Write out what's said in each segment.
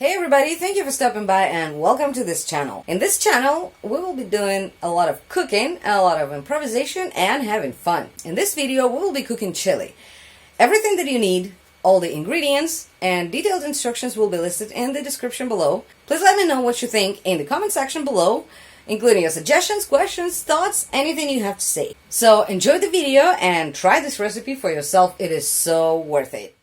Hey everybody, thank you for stopping by and welcome to this channel. In this channel, we will be doing a lot of cooking, a lot of improvisation, and having fun. In this video, we will be cooking chili. Everything that you need, all the ingredients, and detailed instructions will be listed in the description below. Please let me know what you think in the comment section below, including your suggestions, questions, thoughts, anything you have to say. So enjoy the video and try this recipe for yourself. It is so worth it.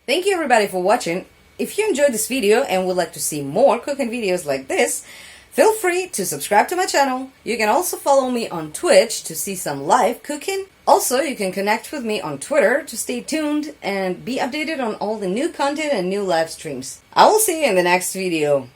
Thank you everybody for watching. If you enjoyed this video and would like to see more cooking videos like this, feel free to subscribe to my channel. You can also follow me on Twitch to see some live cooking. Also, you can connect with me on Twitter to stay tuned and be updated on all the new content and new live streams. I will see you in the next video.